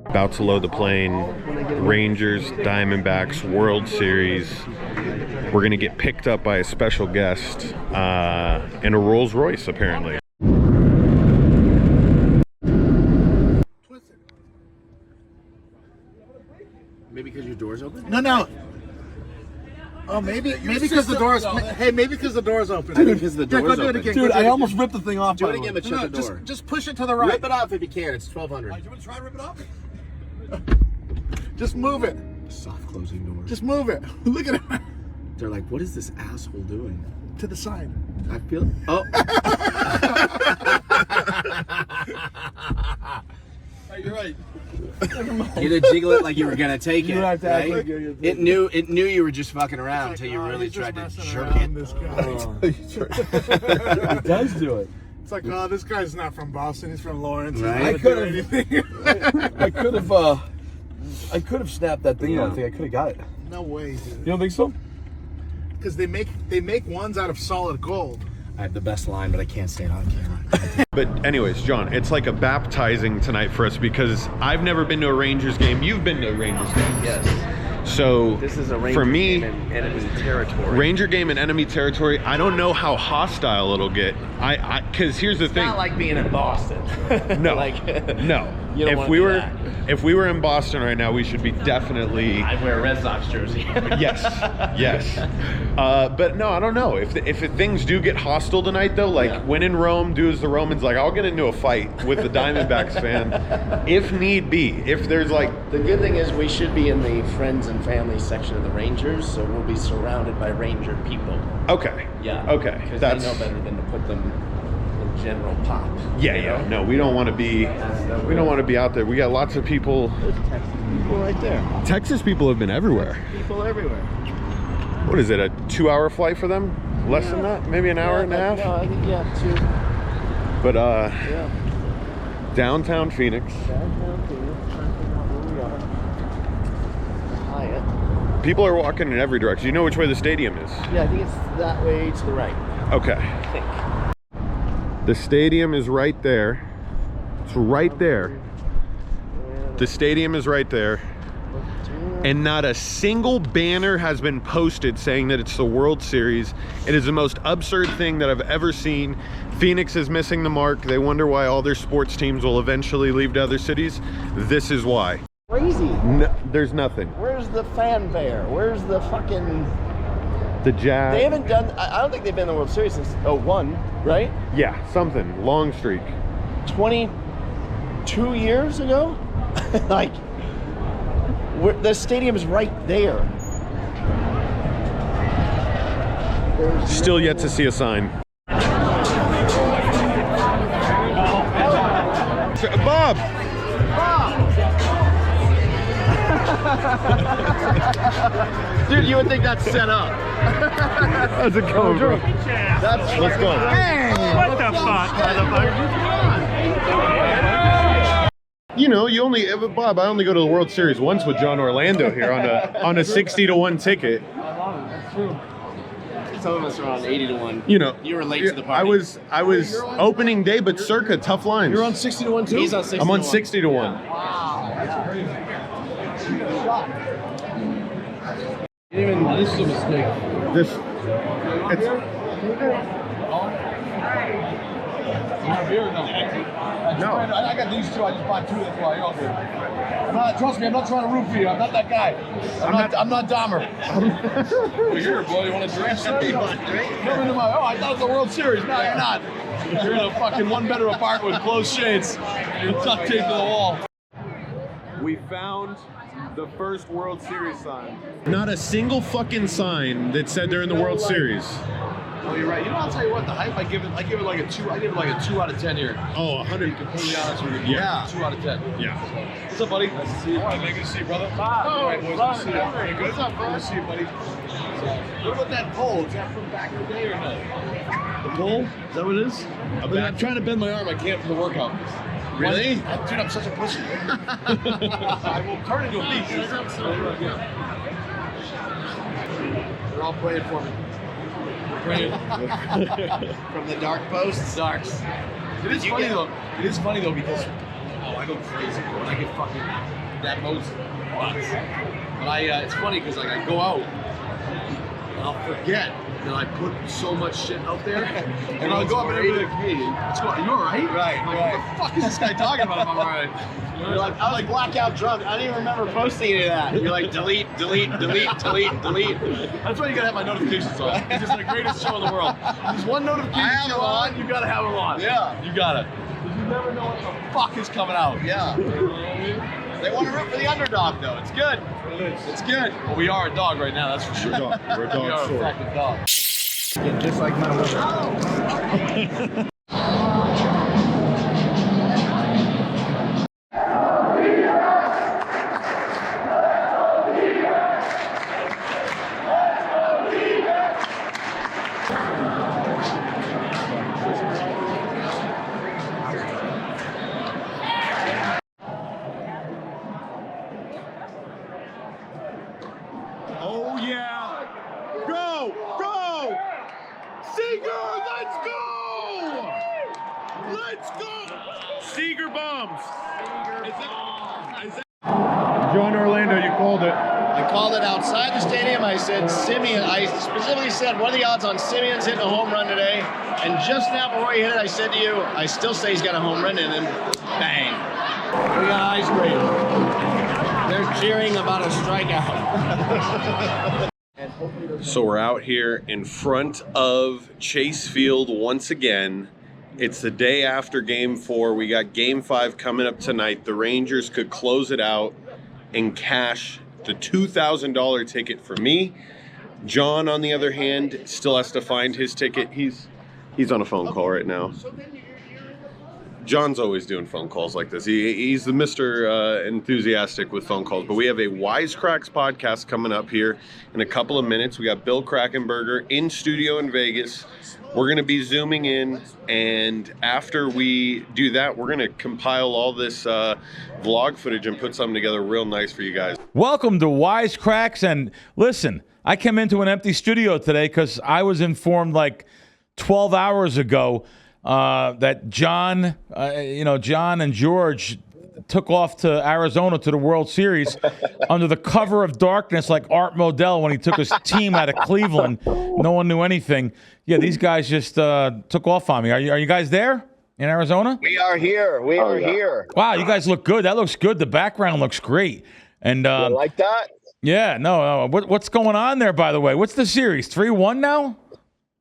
About to load the plane. Rangers, Diamondbacks, World Series. We're gonna get picked up by a special guest in a Rolls Royce, apparently. Maybe because your door's open? No. Oh, maybe because the door's. Hey, maybe because the door's open. I think because the door's open. Dude, I almost ripped the thing off. Do it again, but shut the door. Just push it to the right. Rip it off if you can. It's 1200. You want to try to rip it off? Just move it. Soft closing doors. Just move it. Look at it. They're like, what is this asshole doing? To the side. I feel. Oh. You're right. You had to jiggle it like you were gonna take it. Right? It knew you were just fucking around until you really tried to jerk it. This guy. He does do it. It's like, oh, this guy's not from Boston. He's from Lawrence. Right? I could have snapped that thing. I think I could have got it. No way, dude. You don't think so? Because they make ones out of solid gold. I have the best line, but I can't say it on camera. But anyways, John, it's like a baptizing tonight for us because I've never been to a Rangers game. You've been to a Rangers game. Yes. So This is a Ranger for me, game in enemy territory. Ranger game in enemy territory, I don't know how hostile it'll get. Because here's the thing. Not like being in Boston. No, like, no. You don't If wanna we do were, that. if we were in Boston right now, we should be definitely. I'd wear a Red Sox jersey. Yes, yes. But no, I don't know. If things do get hostile tonight, though, like when in Rome, do as the Romans. Like I'll get into a fight with the Diamondbacks fan, if need be. If there's like. The good thing is we should be in the friends and family section of the Rangers, so we'll be surrounded by Ranger people. Okay. Yeah. Okay. Because That's. they know better than to put them in general pop. Yeah, yeah. No, we don't want to be. We don't want to be out there. We got lots of people. There's Texas people right there. Texas people have been everywhere. People everywhere. What is it? A 2-hour flight for them? Less than that? Maybe an hour and a half? No, I think two. But Yeah. downtown Phoenix. Downtown Phoenix. Trying to figure out where we are. Hyatt. People are walking in every direction. You know which way the stadium is? Yeah, I think it's that way to the right. Okay. I think. The stadium is right there. It's right there. The stadium is right there. And not a single banner has been posted saying that it's the World Series. It is the most absurd thing that I've ever seen. Phoenix is missing the mark. They wonder why all their sports teams will eventually leave to other cities. This is why. Crazy. No, there's nothing. Where's the fanfare? Where's the fucking... The Jazz. They haven't done... I don't think they've been in the World Series since 01, right? Yeah, something. Long streak. 22 years ago? Like, the stadium is right there. There's Still yet to see a sign. Bob! Dude, you would think that's set up. How's it going, bro? Let's go. What the fuck, motherfucker? You know, Bob, I only go to the World Series once with Jon Orlando here on a 60-1 ticket. Some of us are on 80-1. You know, You were late to the party. I was opening day, but circa tough lines. You're on 60-1 too? He's on 60-1. I'm on 60-1. This is a mistake. It's no. I got these two. I just bought two. That's why. You're all good. Trust me, I'm not trying to root for you. I'm not that guy. I'm not Dahmer. Well, you're a boy. You want to drink? Come into my. Oh, I thought it was the World Series. No, you're not. You're in a fucking one-bedroom apartment with closed shades. You're duct taped to the wall. We found the first World Series sign. Not a single fucking sign that said they're in the World Series. Oh, you're right. You know, I'll tell you what. The hype, I give it like a 2. I give it like a 2 out of 10 here. Oh, 100. Completely honest with you. Yeah. 2 out of 10. Yeah. What's up, buddy? Nice to see you. All right, man. Good to see you, brother. All right, boys. Good to see you. You good? What's up, bro? Good to see you, buddy. What about that pole? Is that from back in the day or no? The pole? Is that what it is? I'm trying to bend my arm. I can't for the workout. Really? Dude, I'm such a pussy. I will turn into a beast. They're all praying for me. Praying. From the dark posts? Darks. It is funny though. It is funny though because I go crazy when I get fucking that mode's nuts. But it's funny because like I go out and I'll forget that I put so much shit out there, and I'll go up and be like, "Hey, what's going? Are you all right?" Right. Like, what the fuck is this guy talking about? If I'm all right. You're like, I was like blackout drunk. I don't even remember posting any of that. You're like, delete. That's why you gotta have my notifications on. It's just the greatest show in the world. There's one notification on, you gotta have them on. Yeah. You gotta. Because you never know what the fuck is coming out. Yeah. They want to root for the underdog, though. It's good. It's good. Well, we are a dog right now, that's for sure. We're a dog We are short. a fucking dog. Just like my Oh yeah! Go! Go! Seeger, let's go! Let's go! Seeger bombs! Jon Orlando, you called it. I called it outside the stadium. I said Simeon. I specifically said, what are the odds on Simeon's hitting a home run today? And just now before he hit it, I said to you, I still say he's got a home run in him. Bang. We got ice cream. They're cheering about a strikeout. So we're out here in front of Chase Field once again. It's the day after Game 4. We got Game 5 coming up tonight. The Rangers could close it out and cash the $2,000 ticket for me. John, on the other hand, still has to find his ticket. He's on a phone call right now. John's always doing phone calls like this. He's the Mr. Enthusiastic with phone calls. But we have a Wise Kracks podcast coming up here in a couple of minutes. We got Bill Krackomberger in studio in Vegas. We're going to be zooming in, and after we do that, we're going to compile all this vlog footage and put something together real nice for you guys. Welcome to Wise Kracks, and listen, I came into an empty studio today because I was informed like 12 hours ago that Jon and George took off to Arizona to the World Series under the cover of darkness like Art Modell when he took his team out of Cleveland. No one knew anything. Yeah, these guys just took off on me. Are you guys there in Arizona? We are here. We are here. Wow, you guys look good. That looks good. The background looks great. And You like that? yeah, no. What's going on there, by the way? What's the series? 3-1 now?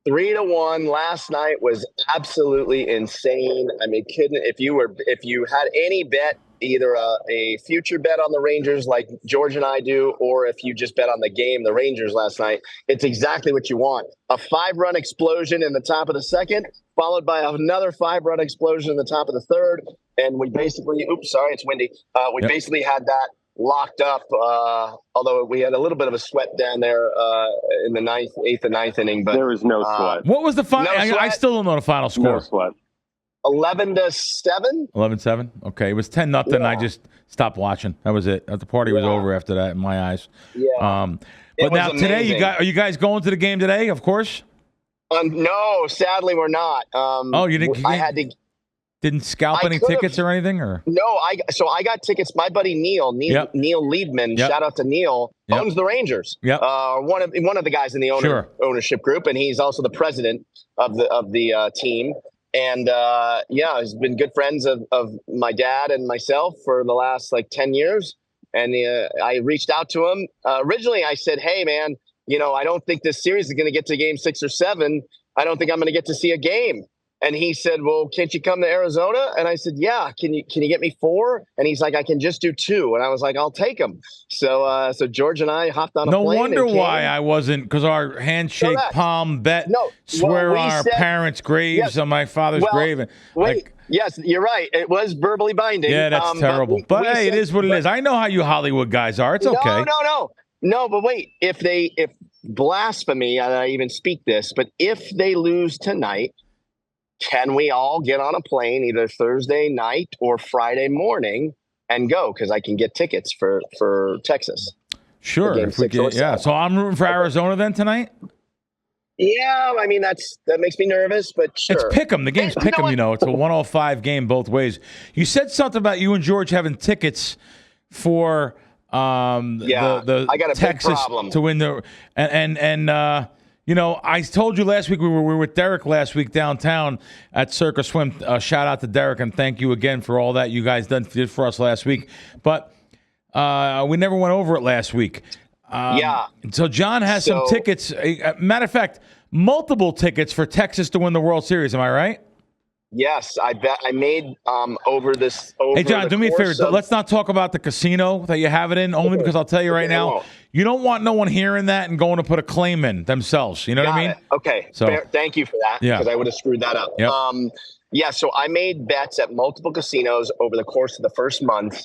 3-1 last night was absolutely insane. I mean, if you had any bet, either a future bet on the Rangers like George and I do, or if you just bet on the game, the Rangers last night, it's exactly what you want. A 5-run explosion in the top of the second, followed by another 5-run explosion in the top of the third. And we basically, oops, sorry, it's windy. We basically had that locked up, although we had a little bit of a sweat down there in the 8th and 9th inning. But there was no sweat. What was the final? No I still don't know the final score. No sweat. 11-7. 11-7. Okay, it was 10-0. Yeah. I just stopped watching. That was it. The party was over after that, in my eyes. Yeah. But now amazing. today, are you guys going to the game today? Of course. No, sadly, we're not. You didn't. I had to. Didn't scalp any tickets or anything, or No, I got tickets. My buddy Neil Liebman, shout out to Neil, owns the Rangers. Yep. One of the guys in the ownership group, and he's also the president of the team. And he's been good friends of my dad and myself for the last 10 years. And I reached out to him. Originally, I said, "Hey, man, I don't think this series is going to get to game 6 or 7. I don't think I'm going to get to see a game." And he said, "Well, can't you come to Arizona?" And I said, "Yeah, can you get me 4?" And he's like, "I can just do 2." And I was like, "I'll take them." So George and I hopped on a plane. No wonder why I wasn't, because our handshake, palm bet, swear on our parents' graves, on my father's grave. Yes, you're right. It was verbally binding. Yeah, that's terrible. But hey, it is what it is. I know how you Hollywood guys are. It's okay. No, but wait. If blasphemy, I even speak this, but if they lose tonight, can we all get on a plane either Thursday night or Friday morning and go? Because I can get tickets for Texas. Sure. If we get, so I'm rooting for Arizona then tonight? Yeah, I mean that makes me nervous, but sure. It's pick'em. The game's Hey, you know pick'em. what? It's a 105 game both ways. You said something about you and George having tickets for the I got a big Texas problem. to win the I told you last week we were with Derek last week downtown at Circus Swim. Shout out to Derek and thank you again for all that you guys did for us last week. But we never went over it last week. So John has some tickets. Matter of fact, multiple tickets for Texas to win the World Series. Am I right? Yes, I bet I made over this. Over hey, John, do me a favor. Let's not talk about the casino that you have it in, only because I'll tell you right now, you don't want no one hearing that and going to put a claim in themselves. You know what I mean? Okay. So thank you for that. Yeah. Because I would have screwed that up. Yep. So I made bets at multiple casinos over the course of the first month,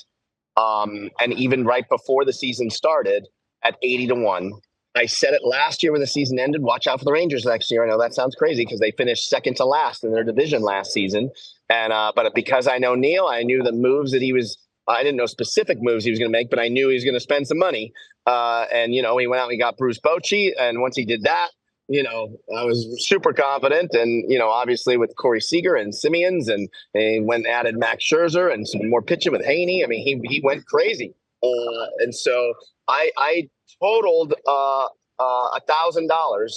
and even right before the season started at 80-1. I said it last year when the season ended. Watch out for the Rangers next year. I know that sounds crazy because they finished second to last in their division last season. And but because I know Neil, I knew the moves that he was. I didn't know specific moves he was going to make, but I knew he was going to spend some money. And he went out and he got Bruce Bochy. And once he did that, I was super confident. And obviously with Corey Seager and Simeons, and he went and added Max Scherzer and some more pitching with Haney. I mean, he went crazy. And so I totaled $1,000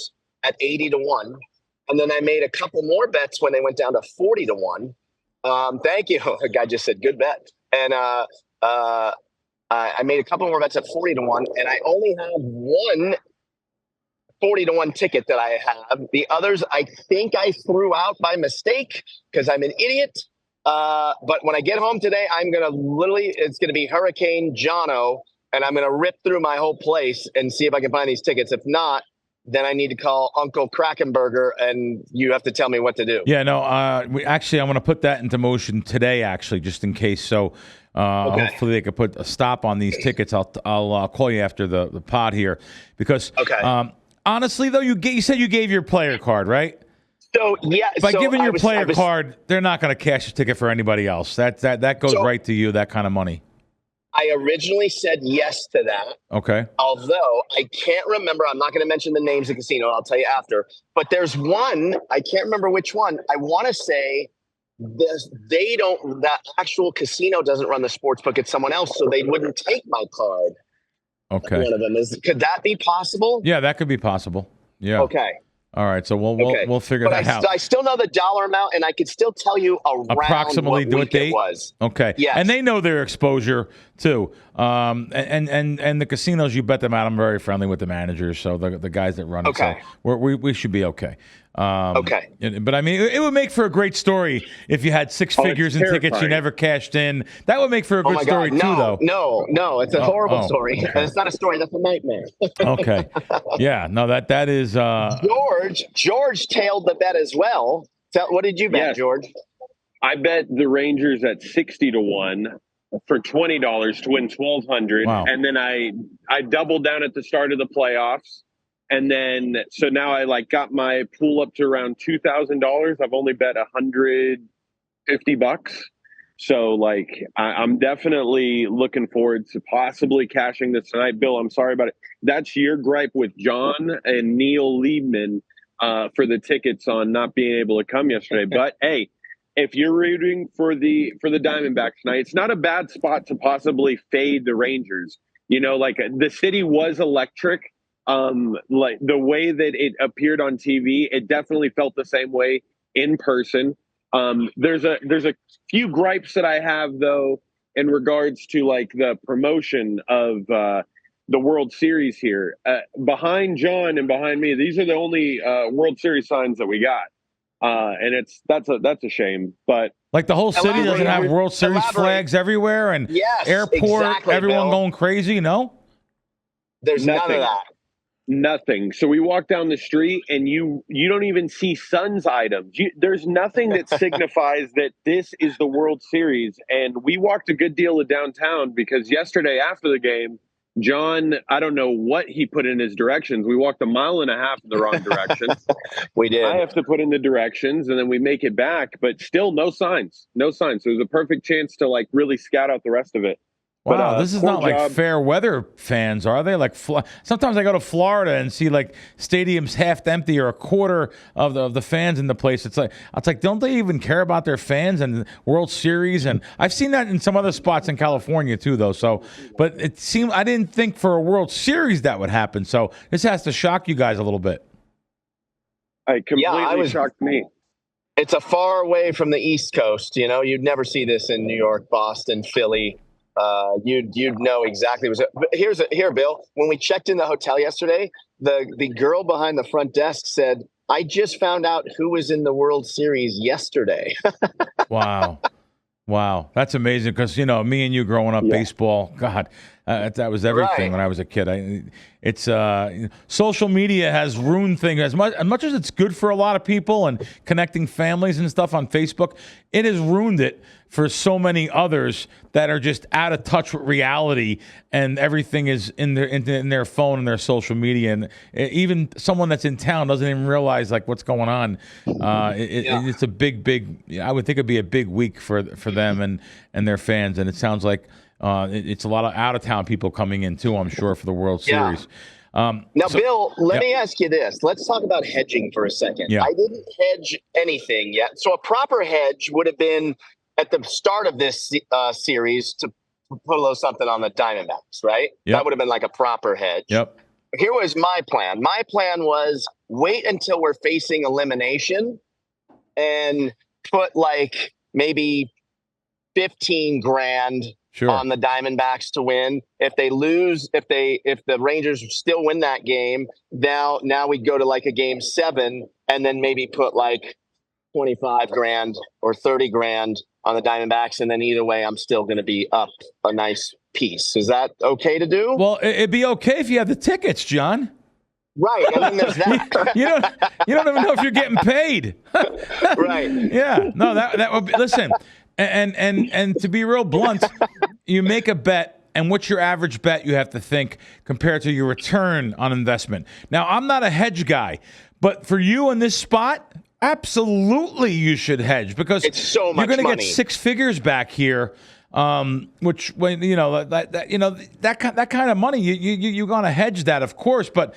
at 80-1, and then I made a couple more bets when they went down to 40-1. Thank you. A guy just said good bet, and I made a couple more bets at 40-1, and I only have one 40-1 ticket that I have. The others I think I threw out by mistake because I'm an idiot. But when I get home today, it's gonna be Hurricane Jono, and I'm gonna rip through my whole place and see if I can find these tickets. If not, then I need to call Uncle Krackomberger, and you have to tell me what to do. Yeah, no. I want to put that into motion today, actually, just in case. So hopefully they could put a stop on these tickets. I'll call you after the pod here because honestly, though, you said you gave your player card, right? So yeah, by giving your player card, they're not going to cash a ticket for anybody else. That goes right to you. That kind of money. I originally said yes to that. Okay. Although I can't remember, I'm not going to mention the names of the casino. I'll tell you after. But there's one, I can't remember which one. I want to say that actual casino doesn't run the sports book. It's someone else, so they wouldn't take my card. Okay. One of them could that be possible? Yeah, that could be possible. Yeah. Okay. All right, so we'll figure that out. I still know the dollar amount, and I could still tell you approximately what date it was. Okay, yes. And they know their exposure too. And the casinos, you bet them out. I'm very friendly with the managers, so the guys that run it. Okay. So we should be okay. Okay. But I mean, it would make for a great story if you had six figures in tickets you never cashed in. That would make for a good story too, though. No, it's a horrible story. Okay. It's not a story. That's a nightmare. Okay. Yeah. No, that is. George tailed the bet as well. What did you bet, George? I bet the Rangers at 60-1 for $20 to win $1,200, and then I doubled down at the start of the playoffs. And then, so now I got my pool up to around $2,000. I've only bet $150. So I'm definitely looking forward to possibly cashing this tonight. Bill, I'm sorry about it. That's your gripe with John and Neil Liebman for the tickets on not being able to come yesterday. But hey, if you're rooting for the Diamondbacks tonight, it's not a bad spot to possibly fade the Rangers. The city was electric. The way that it appeared on TV, it definitely felt the same way in person. There's a few gripes that I have though in regards to the promotion of the World Series here. Behind John and behind me, these are the only World Series signs that we got, and that's a shame. But the whole city doesn't have World Series flags everywhere, and airport, everyone going crazy. No, there's none of that. Nothing. So we walk down the street and you don't even see Suns items. There's nothing that signifies that this is the World Series. And we walked a good deal of downtown because yesterday after the game, John, I don't know what he put in his directions. We walked 1.5 miles in the wrong direction. We did. I have to put in the directions and then we make it back, but still no signs. No signs. So it was a perfect chance to really scout out the rest of it. Wow, this is poor not like job. fair weather fans, are they? Like sometimes I go to Florida and see like stadiums half empty or a quarter of the fans in the place. It's like don't they even care about their fans and World Series? And I've seen that in some other spots in California too, though. So, but it seemed I didn't think for a World Series that would happen. So this has to shock you guys a little bit. It completely shocked me. It's a far away from the East Coast. You know, you'd never see this in New York, Boston, Philly. You'd know exactly. Here, Bill. When we checked in the hotel yesterday, the girl behind the front desk said, "I just found out who was in the World Series yesterday." Wow, that's amazing. Because me and you growing up, baseball. God, that was everything when I was a kid. It's social media has ruined things as much as it's good for a lot of people and connecting families and stuff on Facebook. It has ruined it for so many others that are just out of touch with reality, and everything is in their phone and their social media, and even someone that's in town doesn't even realize like what's going on. It's a big. I would think it'd be a big week for them and their fans, and it sounds like it's a lot of out of town people coming in too. I'm sure for the World Series. Now, Bill, let me ask you this. Let's talk about hedging for a second. Yeah. I didn't hedge anything yet, so a proper hedge would have been at the start of this series to put a little something on the Diamondbacks, right? Yep. That would have been like a proper hedge. Yep. Here was my plan. My plan was wait until we're facing elimination and put like maybe 15 grand on the Diamondbacks to win. If they lose, if the Rangers still win that game, now we go to like a game 7 and then maybe put like 25 grand or 30 grand on the Diamondbacks, and then either way, I'm still going to be up a nice piece. Is that okay to do? Well, it'd be okay if you had the tickets, John. Right. I mean, there's that. you don't even know if you're getting paid. Right. Yeah. No, that would be. Listen, and to be real blunt, you make a bet, and what's your average bet? You have to think compared to your return on investment. Now, I'm not a hedge guy, but for you in this spot, absolutely you should hedge because it's so much you're going to money. get 6 figures back here. Which when that kind of money, you're going to hedge that, of course. But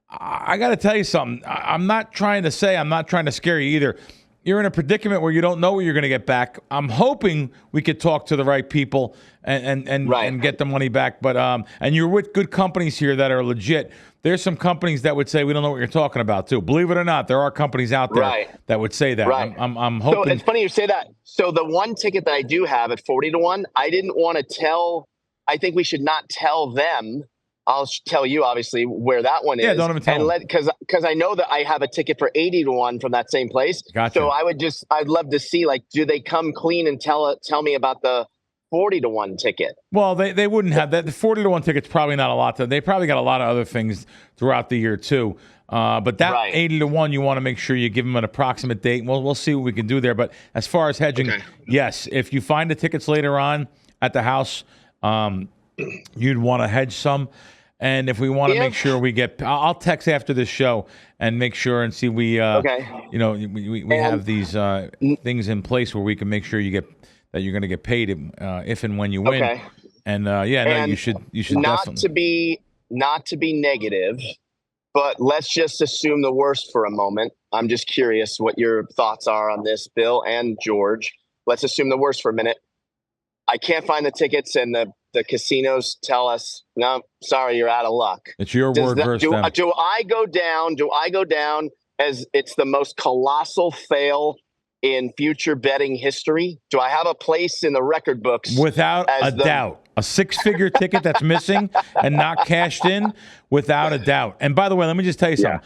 I got to tell you something. I'm not trying to scare you either. You're in a predicament where you don't know what you're going to get back. I'm hoping we could talk to the right people and get the money back. But and you're with good companies here that are legit. There's some companies that would say we don't know what you're talking about too. Believe it or not, there are companies out there that would say that. Right. I'm hoping. So it's funny you say that. So the one ticket that I do have at 40-1, I didn't want to tell. I think we should not tell them. I'll tell you obviously where that one is. Yeah, don't even tell them. Because I know that I have a ticket for 80-1 from that same place. Gotcha. So I'd love to see, like, do they come clean and tell me about the 40-1 ticket? Well, they wouldn't have that. The 40-1 ticket's probably not a lot. They probably got a lot of other things throughout the year too. But that 80-1, you want to make sure you give them an approximate date. We'll see what we can do there. But as far as hedging, yes, if you find the tickets later on at the house, you'd want to hedge some. And if we want to make sure we get, I'll text after this show and make sure and see we have these things in place where we can make sure you're going to get paid if and when you win. Okay. And you should not definitely. not to be negative, but let's just assume the worst for a moment. I'm just curious what your thoughts are on this, Bill and George. Let's assume the worst for a minute. I can't find the tickets, and the casinos tell us, no, sorry, you're out of luck. It's your word versus them. Do I go down as it's the most colossal fail in future betting history? Do I have a place in the record books? Without a doubt. A 6-figure ticket that's missing and not cashed in, without a doubt. And by the way, let me just tell you something.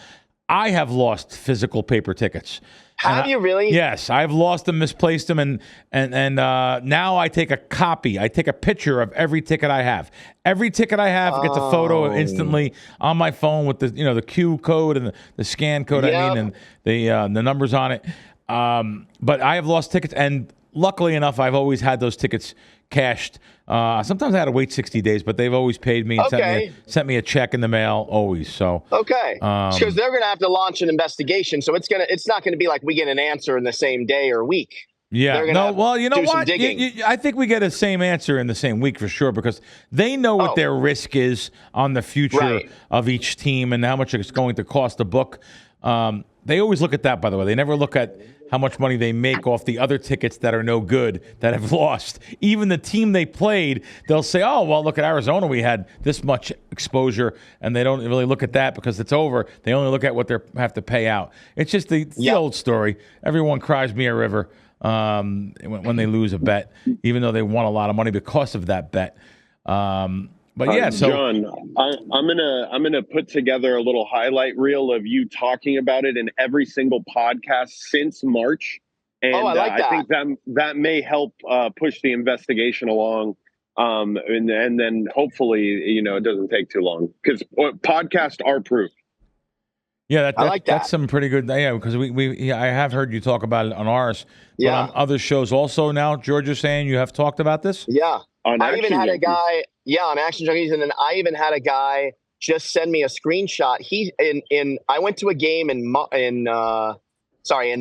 I have lost physical paper tickets. Have you really? Yes, I've lost them, misplaced them, and now I take a copy. I take a picture of every ticket I have. Every ticket I have gets a photo instantly on my phone with the Q code and the scan code. I mean, and the numbers on it. But I have lost tickets, and luckily enough, I've always had those tickets cashed. Sometimes I had to wait 60 days, but they've always paid me and sent me a check in the mail always. So because they're going to have to launch an investigation, so it's not going to be like we get an answer in the same day or week. Yeah. They're No. gonna Well, you know do some what? digging. I think we get the same answer in the same week for sure because they know what their risk is on the future of each team and how much it's going to cost to book. They always look at that, by the way. They never look at how much money they make off the other tickets that are no good, that have lost. Even the team they played, they'll say, oh, well, look at Arizona. We had this much exposure, and they don't really look at that because it's over. They only look at what they have to pay out. It's just the old story. Everyone cries me a river when they lose a bet, even though they won a lot of money because of that bet. But yeah, so John, I'm gonna put together a little highlight reel of you talking about it in every single podcast since March, and I like that. I think that may help push the investigation along, and then hopefully it doesn't take too long because podcasts are proof. Yeah, I like that. That's some pretty good. Yeah, because I have heard you talk about it on ours. But on other shows also now. George is saying you have talked about this. Yeah, on I even had Junkies. a guy. Yeah, on Action Junkies, and then I even had a guy just send me a screenshot. I went to a game in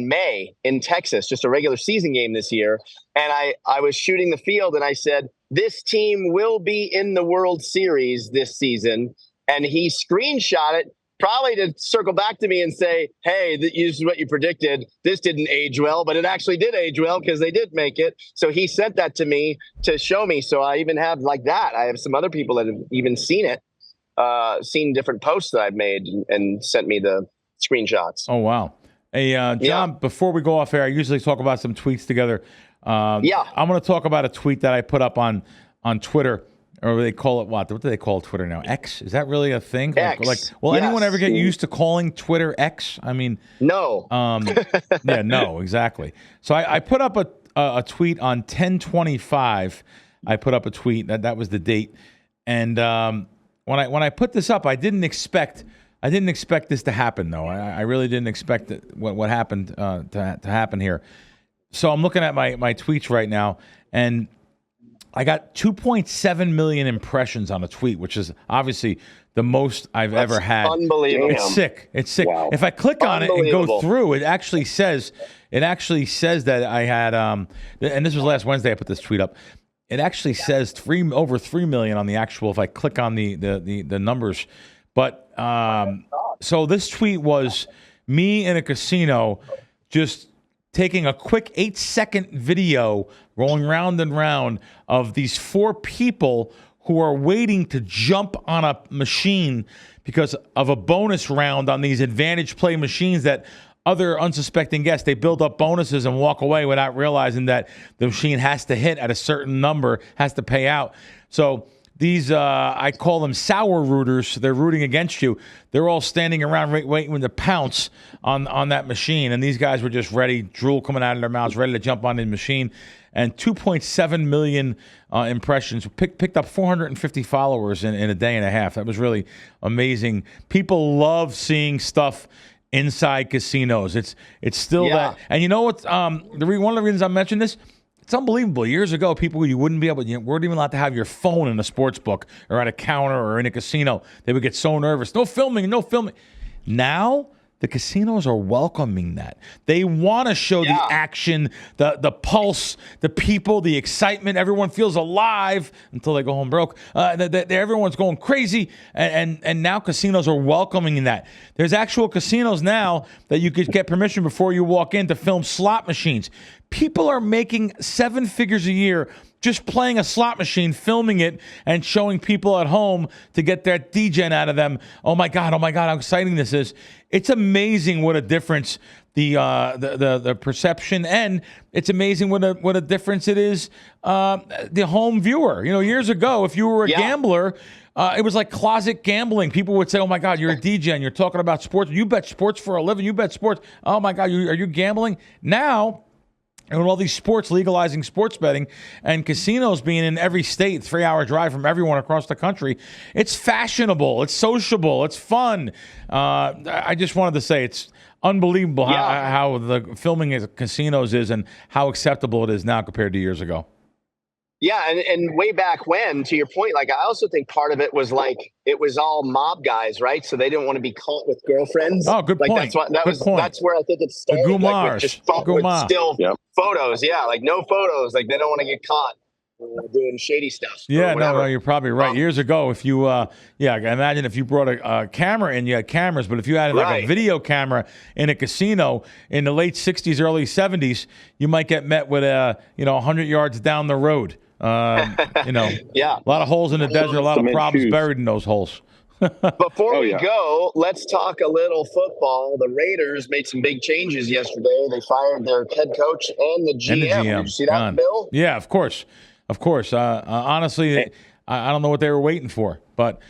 May in Texas, just a regular season game this year, and I was shooting the field, and I said this team will be in the World Series this season, and he screenshot it. Probably to circle back to me and say, hey, this is what you predicted. This didn't age well, but it actually did age well because they did make it. So he sent that to me to show me. So I even have like that. I have some other people that have even seen it, seen different posts that I've made and sent me the screenshots. Oh, wow. Hey, John, before we go off air, I usually talk about some tweets together. I'm going to talk about a tweet that I put up on Twitter. Or they call it what? What do they call Twitter now? X? Is that really a thing? X. Will Yes. anyone ever get used to calling Twitter X? I mean, no. Yeah, no, exactly. So I put up a tweet on 10/25. I put up a tweet that was the date, and when I put this up, I didn't expect this to happen though. I really didn't expect what happened to happen here. So I'm looking at my tweets right now, and I got 2.7 million impressions on a tweet, which is obviously the most I've ever had. Unbelievable. It's sick. It's sick. Wow. If I click on it and go through, it actually says that I had and this was last Wednesday I put this tweet up. It actually says over 3 million on the actual if I click on the numbers. But so this tweet was me in a casino just taking a quick 8-second video rolling round and round of these 4 people who are waiting to jump on a machine because of a bonus round on these advantage play machines that other unsuspecting guests, they build up bonuses and walk away without realizing that the machine has to hit at a certain number, has to pay out. So these, I call them sour rooters. They're rooting against you. They're all standing around waiting to pounce on that machine. And these guys were just ready, drool coming out of their mouths, ready to jump on the machine. And 2.7 million impressions. Picked up 450 followers in a day and a half. That was really amazing. People love seeing stuff inside casinos. It's still that. And you know what? One of the reasons I mentioned this, it's unbelievable. Years ago, people you weren't even allowed to have your phone in a sports book or at a counter or in a casino. They would get so nervous. No filming. Now, the casinos are welcoming that. They want to show the action, the pulse, the people, the excitement. Everyone feels alive until they go home broke. Everyone's going crazy, and now casinos are welcoming that. There's actual casinos now that you could get permission before you walk in to film slot machines. People are making 7 figures a year just playing a slot machine, filming it, and showing people at home to get that degen out of them. Oh my God, how exciting this is. It's amazing what a difference the perception, and it's amazing what a difference it is the home viewer. Years ago, if you were a gambler, it was like closet gambling. People would say, oh my God, you're a DJ, you're talking about sports. You bet sports for a living. You bet sports. Oh my God, are you gambling? Now, and with all these sports legalizing sports betting and casinos being in every state, 3-hour drive from everyone across the country, it's fashionable, it's sociable, it's fun. I just wanted to say it's unbelievable how the filming at casinos is and how acceptable it is now compared to years ago. Yeah, and way back when, to your point, like I also think part of it was like it was all mob guys, right? So they didn't want to be caught with girlfriends. Oh, good like point. That's where I think it started. The like with just with still Yep. photos. Yeah, like no photos. Like they don't want to get caught doing shady stuff. Yeah, no, you're probably right. Years ago, if you, I imagine if you brought a camera in, you had cameras, but if you had like a video camera in a casino in the late 60s, early 70s, you might get met with 100 yards down the road. Yeah, a lot of holes in the desert, a lot of problems buried in those holes. Before we go, let's talk a little football. The Raiders made some big changes yesterday. They fired their head coach and the GM. Did you see that, Bill? Yeah, of course. Honestly, I don't know what they were waiting for. But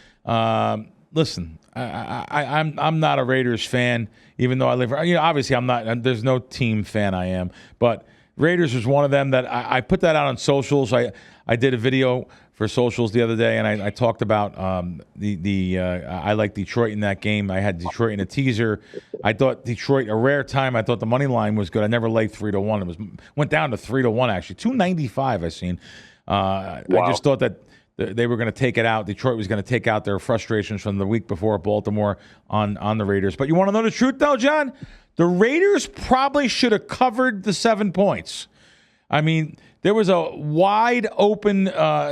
listen, I'm not a Raiders fan, even though I live. Obviously, I'm not. There's no team fan I am, but Raiders was one of them that I put that out on socials. I did a video for socials the other day, and I talked about I like Detroit in that game. I had Detroit in a teaser. I thought Detroit, a rare time, I thought the money line was good. I never laid 3-1. It went down to 3-1 actually. 295 I seen. Wow. I just thought that they were going to take it out. Detroit was going to take out their frustrations from the week before Baltimore on the Raiders. But you want to know the truth though, John? The Raiders probably should have covered the 7 points. I mean, there was a wide open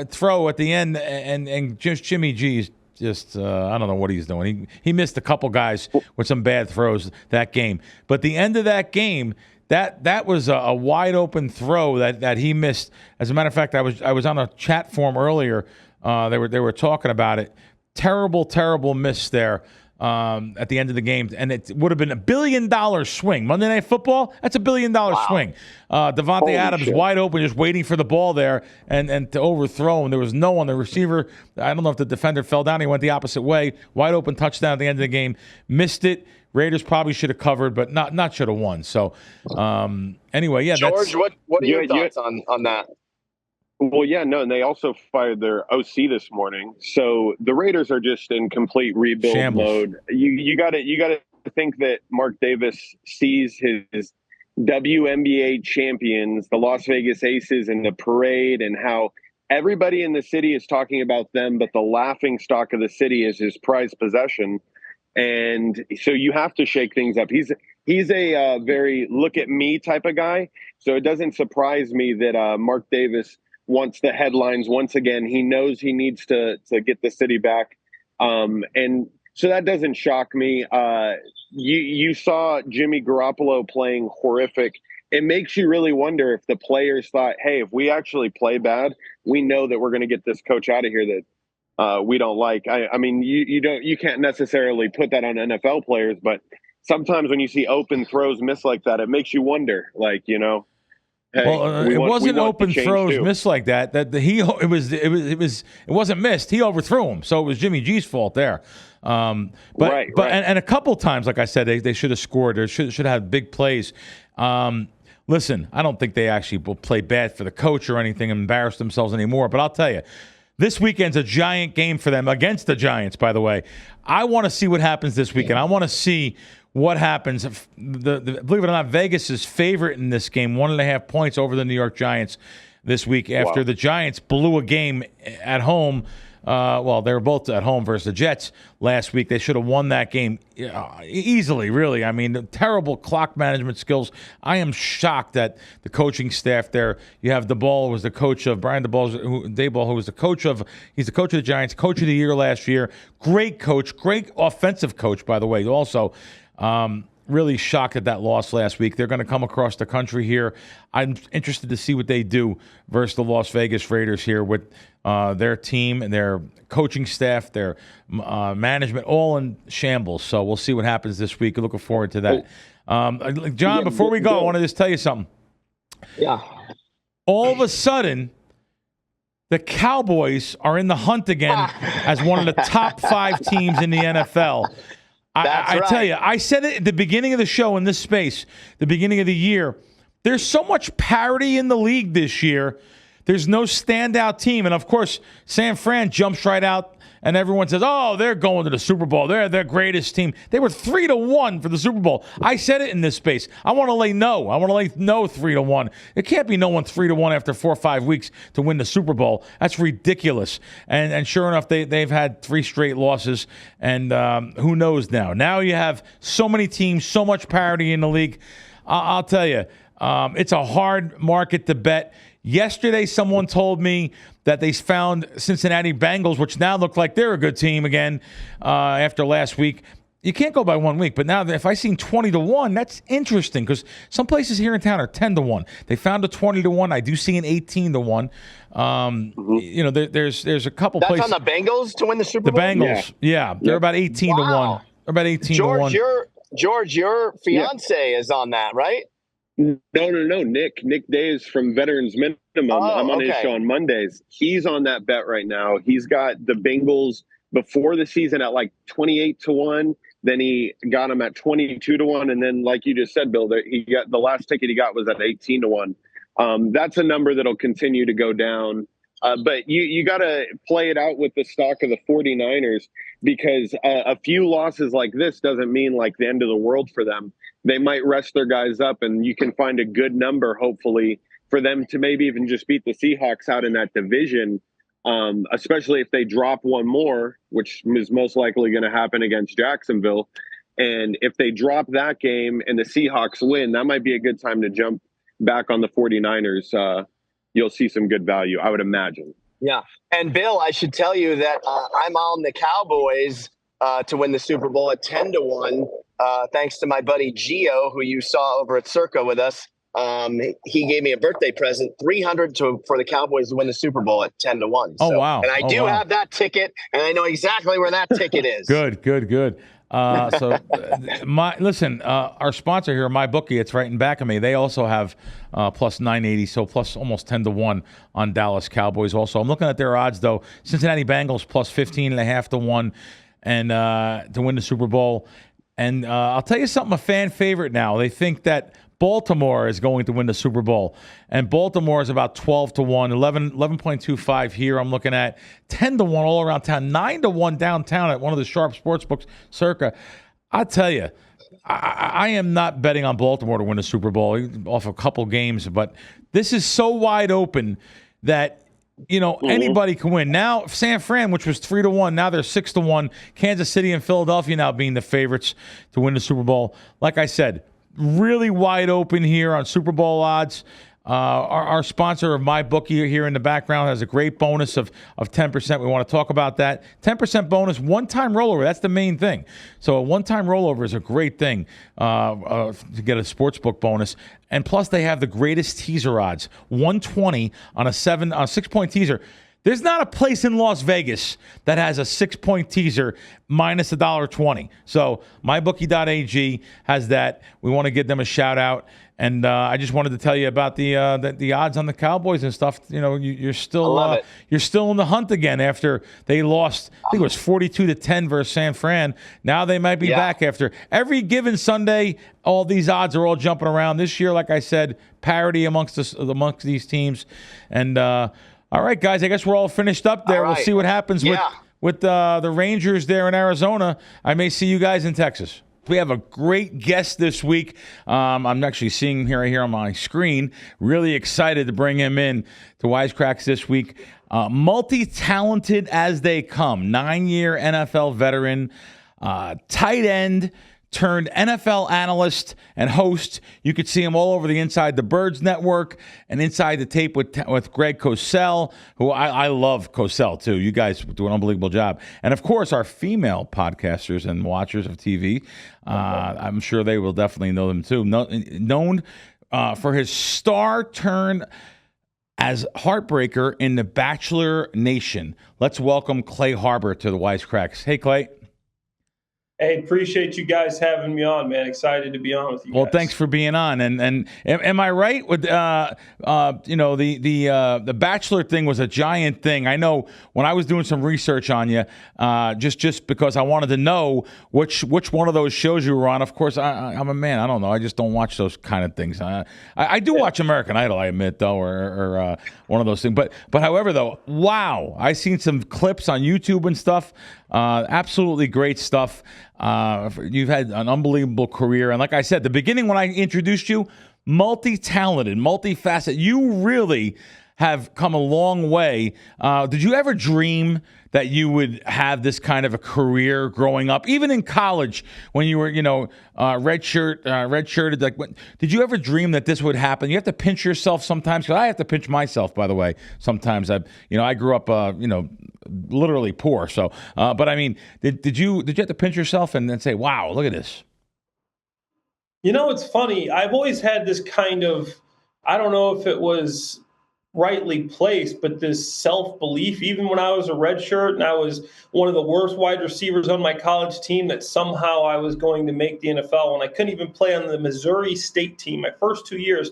throw at the end, and just Jimmy G's just I don't know what he's doing. He missed a couple guys with some bad throws that game. But the end of that game, that was a wide open throw that he missed. As a matter of fact, I was on a chat forum earlier. They were talking about it. Terrible miss there. At the end of the game, and it would have been $1 billion swing. Monday Night Football, that's $1 billion swing. Devontae Adams wide open, just waiting for the ball there and to overthrow him. There was no one. The receiver, I don't know if the defender fell down. He went the opposite way. Wide open touchdown at the end of the game. Missed it. Raiders probably should have covered, but not should have won. So anyway, yeah. George, what are your thoughts on that? Well, yeah, no, and they also fired their OC this morning. So the Raiders are just in complete rebuild mode. You got to think that Mark Davis sees his WNBA champions, the Las Vegas Aces, in the parade, and how everybody in the city is talking about them, but the laughing stock of the city is his prized possession. And so you have to shake things up. He's a very look at me type of guy. So it doesn't surprise me that Mark Davis wants the headlines once again. He knows he needs to get the city back. And so that doesn't shock me. You saw Jimmy Garoppolo playing horrific. It makes you really wonder if the players thought, hey, if we actually play bad, we know that we're going to get this coach out of here that we don't like. I mean, you can't necessarily put that on NFL players, but sometimes when you see open throws miss like that, it makes you wonder, like, hey, it wasn't open throws missed like that. It wasn't missed. He overthrew him, so it was Jimmy G's fault there. And a couple times, like I said, they should have scored. They should have had big plays. Listen, I don't think they actually will play bad for the coach or anything and embarrass themselves anymore. But I'll tell you, this weekend's a giant game for them against the Giants. By the way, I want to see what happens this weekend. I want to see what happens. Believe it or not, Vegas is favorite in this game, 1.5 points over the New York Giants this week after the Giants blew a game at home. They were both at home versus the Jets last week. They should have won that game easily, really. I mean, terrible clock management skills. I am shocked that the coaching staff there, you have Daboll, who was the coach of, Brian Daboll, who was the coach of, he's the coach of the Giants, coach of the year last year. Great coach, great offensive coach, by the way, also. Really shocked at that loss last week. They're going to come across the country here. I'm interested to see what they do versus the Las Vegas Raiders here with their team and their coaching staff, their management, all in shambles. So we'll see what happens this week. Looking forward to that. John, before we go, I want to just tell you something. Yeah. All of a sudden, the Cowboys are in the hunt again as one of the top 5 teams in the NFL. I tell you, I said it at the beginning of the show in this space, the beginning of the year. There's so much parity in the league this year. There's no standout team. And, of course, San Fran jumps right out And everyone says, oh, they're going to the Super Bowl. They're their greatest team. They were 3-1 for the Super Bowl. I said it in this space. I want to lay no. I want to lay no 3-1. It can't be no one 3-1 after 4 or 5 weeks to win the Super Bowl. That's ridiculous. And sure enough, they've had 3 straight losses. And who knows now? Now you have so many teams, so much parity in the league. I'll tell you, it's a hard market to bet. Yesterday, someone told me that they found Cincinnati Bengals, which now look like they're a good team again after last week. You can't go by 1 week, but now if I seen 20-1, that's interesting because some places here in town are 10-1. They found a 20-1. I do see an 18-1. You know, there's a couple That's places. on the Bengals to win the Super Bowl? The Bengals, yeah. They're about 18-1. Wow. They're about 18-1. George, your fiance is on that, right? No. Nick Days from Veterans Minimum. I'm on his show on Mondays. He's on that bet right now. He's got the Bengals before the season at like 28-1. Then he got them at 22-1, and then, like you just said, Bill, he got the last ticket he got was at 18-1. That's a number that'll continue to go down. But you got to play it out with the stock of the 49ers because a few losses like this doesn't mean like the end of the world for them. They might rest their guys up, and you can find a good number, hopefully, for them to maybe even just beat the Seahawks out in that division, especially if they drop one more, which is most likely going to happen against Jacksonville. And if they drop that game and the Seahawks win, that might be a good time to jump back on the 49ers. You'll see some good value, I would imagine. Yeah. And Bill, I should tell you that I'm on the Cowboys to win the Super Bowl at 10-1. Thanks to my buddy Gio, who you saw over at Circa with us. He gave me a birthday present, $300 for the Cowboys to win the Super Bowl at 10-1. Oh, wow. And I do have that ticket, and I know exactly where that ticket is. Good. So, our sponsor here, MyBookie, it's right in back of me. They also have plus 980, so plus almost 10-1 on Dallas Cowboys. Also, I'm looking at their odds though. Cincinnati Bengals plus 15.5-1, and to win the Super Bowl. And I'll tell you something, a fan favorite now. They think that Baltimore is going to win the Super Bowl. And Baltimore is about 12-1, 11.25 here I'm looking at, 10-1 all around town, 9-1 downtown at one of the sharp sports books, Circa. I'll tell you, I am not betting on Baltimore to win the Super Bowl off a couple games, but this is so wide open that anybody can win. Now, San Fran, which was 3-1, now they're 6-1. Kansas City and Philadelphia now being the favorites to win the Super Bowl. Like I said, really wide open here on Super Bowl odds. Our sponsor of MyBookie here in the background has a great bonus of 10%. We want to talk about that. 10% bonus, one-time rollover. That's the main thing. So a one-time rollover is a great thing to get a sportsbook bonus. And plus, they have the greatest teaser odds, 120 on a 6-point teaser. There's not a place in Las Vegas that has a 6-point teaser minus $1.20. So MyBookie.ag has that. We want to give them a shout out. And I just wanted to tell you about the odds on the Cowboys and stuff. You're still you're still in the hunt again after they lost. I think it was 42-10 versus San Fran. Now they might be back after every given Sunday. All these odds are all jumping around this year. Like I said, parity amongst these teams. And all right, guys, I guess we're all finished up there. We'll see what happens with the Rangers there in Arizona. I may see you guys in Texas. We have a great guest this week. I'm actually seeing him here on my screen. Really excited to bring him in to Wise Kracks this week. Multi-talented as they come. 9-year NFL veteran, tight end, turned NFL analyst and host. You could see him all over the Inside the Birds Network and Inside the Tape with Greg Cosell, who I love Cosell too. You guys do an unbelievable job. And of course, our female podcasters and watchers of TV, I'm sure they will definitely know them too. Known for his star turn as Heartbreaker in The Bachelor Nation. Let's welcome Clay Harbor to the Wise Kracks. Hey, Clay. Hey, appreciate you guys having me on, man. Excited to be on with you Well, guys. thanks for being on. And am I right with the Bachelor thing was a giant thing. I know when I was doing some research on you, just because I wanted to know which one of those shows you were on. Of course, I'm a man. I don't know. I just don't watch those kind of things. I do watch American Idol, I admit, though, or one of those things. But however, though, wow, I seen some clips on YouTube and stuff. Absolutely great stuff. You've had an unbelievable career. And like I said, the beginning when I introduced you, multi-talented, multifaceted. You really have come a long way. Did you ever dream that you would have this kind of a career growing up, even in college when you were, redshirted? Like, did you ever dream that this would happen? You have to pinch yourself sometimes, because I have to pinch myself, by the way. Sometimes I grew up, literally poor. So, but I mean, did you have to pinch yourself and then say, "Wow, look at this"? It's funny. I've always had this kind of, I don't know if it was rightly placed, but this self-belief, even when I was a redshirt and I was one of the worst wide receivers on my college team, that somehow I was going to make the NFL when I couldn't even play on the Missouri State team. My first 2 years,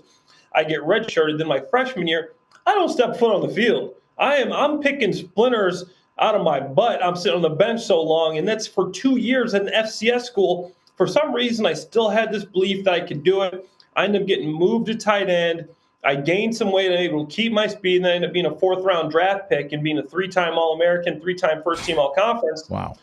I get redshirted. Then my freshman year, I don't step foot on the field. I'm picking splinters out of my butt. I'm sitting on the bench so long, and that's for 2 years at an FCS school. For some reason, I still had this belief that I could do it. I ended up getting moved to tight end. I gained some weight and able to keep my speed, and I ended up being a 4th-round draft pick and being a 3-time All-American, 3-time first-team All-Conference. Wow.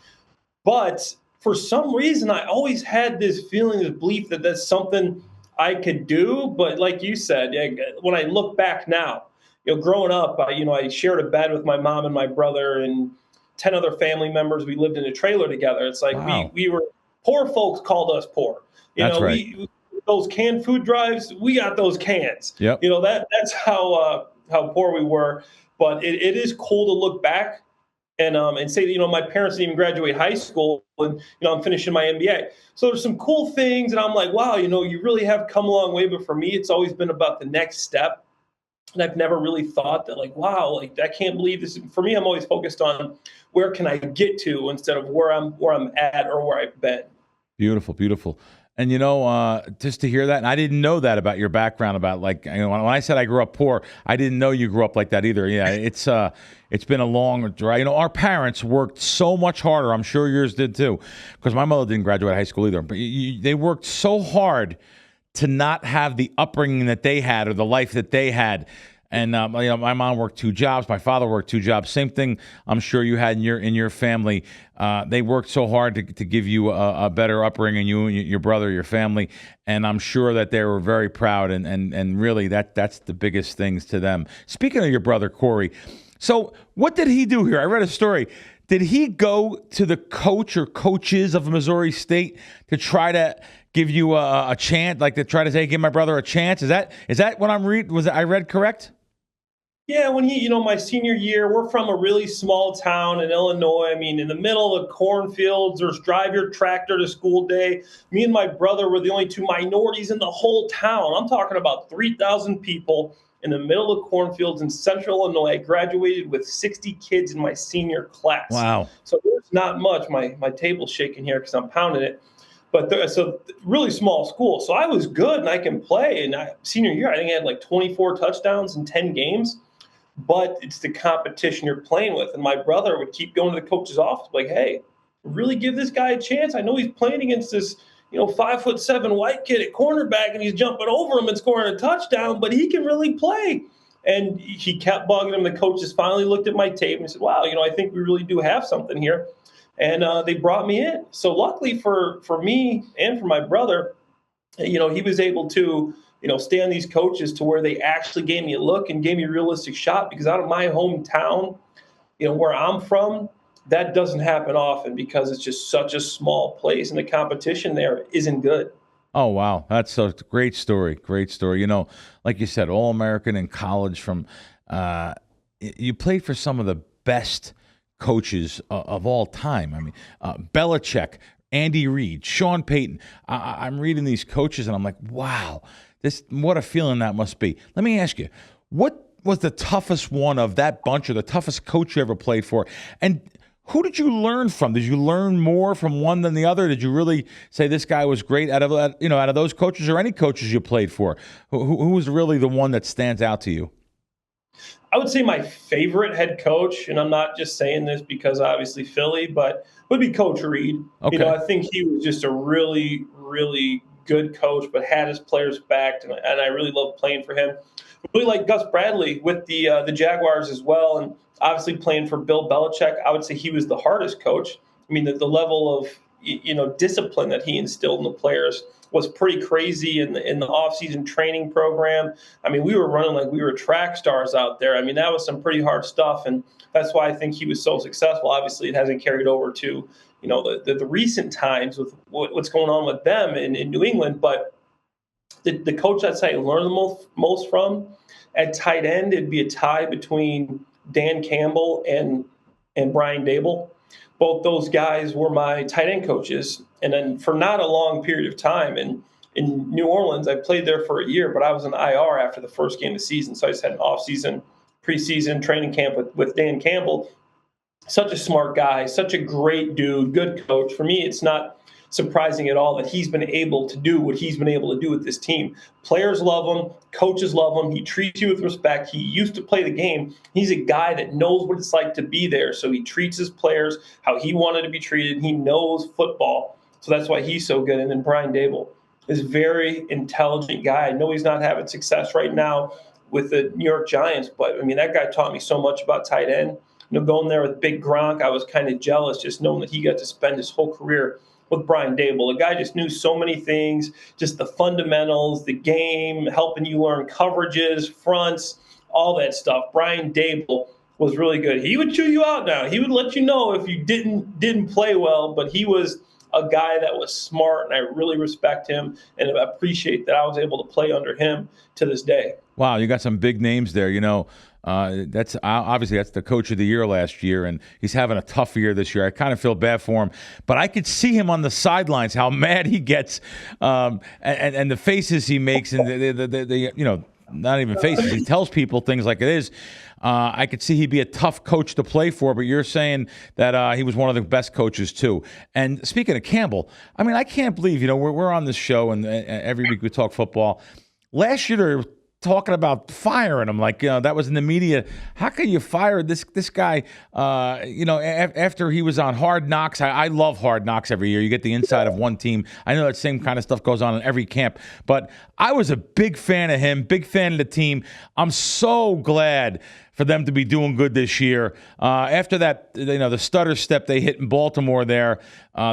But for some reason, I always had this feeling, this belief that that's something I could do. But like you said, when I look back now, growing up, I shared a bed with my mom and my brother and 10 other family members. We lived in a trailer together. It's like wow. we were poor folks called us poor. That's right. Those canned food drives, we got those cans. Yep. That's how poor we were. But it is cool to look back and say, my parents didn't even graduate high school, and I'm finishing my MBA. So there's some cool things, and I'm like, wow, you really have come a long way. But for me, it's always been about the next step. And I've never really thought that, like, wow, like, I can't believe this. For me, I'm always focused on where can I get to instead of where I'm at or where I've been. Beautiful, beautiful. And, just to hear that, and I didn't know that about your background, about when I said I grew up poor, I didn't know you grew up like that either. Yeah, it's been a long drive. Our parents worked so much harder. I'm sure yours did too, because my mother didn't graduate high school either. But they worked so hard to not have the upbringing that they had or the life that they had. And my mom worked 2 jobs. My father worked 2 jobs. Same thing I'm sure you had in your family. They worked so hard to give you a better upbringing, you and your brother, your family. And I'm sure that they were very proud. And really, that's the biggest things to them. Speaking of your brother, Corey, so what did he do here? I read a story. Did he go to the coach or coaches of Missouri State to try to give you a chance, like to try to say, give my brother a chance? Is that what I'm reading? I read correct? Yeah, when my senior year, we're from a really small town in Illinois. I mean, in the middle of cornfields, there's drive your tractor to school day. Me and my brother were the only 2 minorities in the whole town. I'm talking about 3,000 people in the middle of cornfields in central Illinois. I graduated with 60 kids in my senior class. Wow. So there's not much. My table's shaking here because I'm pounding it. But so really small school. So I was good and I can play. And senior year, I think I had like 24 touchdowns in 10 games. But it's the competition you're playing with. And my brother would keep going to the coach's office, like, hey, really give this guy a chance. I know he's playing against this, 5'7" white kid at cornerback, and he's jumping over him and scoring a touchdown, but he can really play. And he kept bugging him. The coaches finally looked at my tape and said, wow, I think we really do have something here. And they brought me in. So luckily for me and for my brother, he was able to stay on these coaches to where they actually gave me a look and gave me a realistic shot, because out of my hometown, where I'm from, that doesn't happen often because it's just such a small place and the competition there isn't good. Oh, wow. That's a great story. Great story. Like you said, All-American in college you played for some of the best coaches of all time. I mean, Belichick, Andy Reid, Sean Payton. I'm reading these coaches and I'm like, wow. What a feeling that must be. Let me ask you, what was the toughest one of that bunch, or the toughest coach you ever played for? And Who did you learn from? Did you learn more from one than the other? Did you really say this guy was great out of those coaches or any coaches you played for? Who was really the one that stands out to you? I would say my favorite head coach, and I'm not just saying this because obviously Philly, but would be Coach Reed. Okay. I think he was just a really, really good coach, but had his players backed, and I really loved playing for him. I really like Gus Bradley with the Jaguars as well, and obviously playing for Bill Belichick. I would say he was the hardest coach. I mean, the level of discipline that he instilled in the players was pretty crazy in the off-season training program. I mean, we were running like we were track stars out there. I mean, that was some pretty hard stuff, and that's why I think he was so successful. Obviously, it hasn't carried over to the recent times with what's going on with them in New England. But the coach I'd say I learned the most from at tight end, it'd be a tie between Dan Campbell and Brian Dable. Both those guys were my tight end coaches. And then for not a long period of time in New Orleans, I played there for a year, but I was in IR after the first game of the season. So I just had an off-season, preseason training camp with Dan Campbell. Such a smart guy, such a great dude, good coach. For me, it's not surprising at all that he's been able to do what he's been able to do with this team. Players love him. Coaches love him. He treats you with respect. He used to play the game. He's a guy that knows what it's like to be there. So he treats his players how he wanted to be treated. He knows football. So that's why he's so good. And then Brian Dable is a very intelligent guy. I know he's not having success right now with the New York Giants, but, I mean, that guy taught me so much about tight end. Going there with Big Gronk, I was kind of jealous just knowing that he got to spend his whole career with Brian Dable. The guy just knew so many things, just the fundamentals, the game, helping you learn coverages, fronts, all that stuff. Brian Dable was really good. He would chew you out now. He would let you know if you didn't play well, but he was a guy that was smart, and I really respect him and appreciate that I was able to play under him to this day. Wow, you got some big names there. That's obviously that's the coach of the year last year, and he's having a tough year this year. I kind of feel bad for him, but I could see him on the sidelines, how mad he gets, and the faces he makes, and the not even faces. He tells people things like it is. I could see he'd be a tough coach to play for, but you're saying that he was one of the best coaches too. And speaking of Campbell, I mean, I can't believe we're on this show and every week we talk football. Last year they were talking about firing him, like that was in the media. How can you fire this guy? After he was on Hard Knocks. I love Hard Knocks every year. You get the inside of one team. I know that same kind of stuff goes on in every camp, but I was a big fan of him, big fan of the team. I'm so glad for them to be doing good this year. After that, the stutter step they hit in Baltimore there,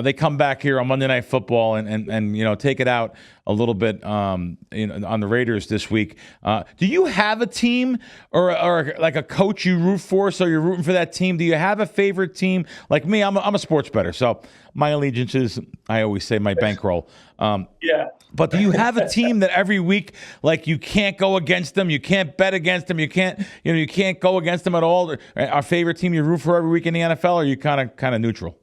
they come back here on Monday Night Football and take it out a little bit on the Raiders this week. Do you have a team or like a coach you root for, so you're rooting for that team? Do you have a favorite team? Like me, I'm a sports bettor, so my allegiance is, I always say, my bankroll. Yeah. But do you have a team that every week, like, you can't go against them, you can't bet against them, you can't go against them at all? Our favorite team you root for every week in the NFL, or are you kind of neutral?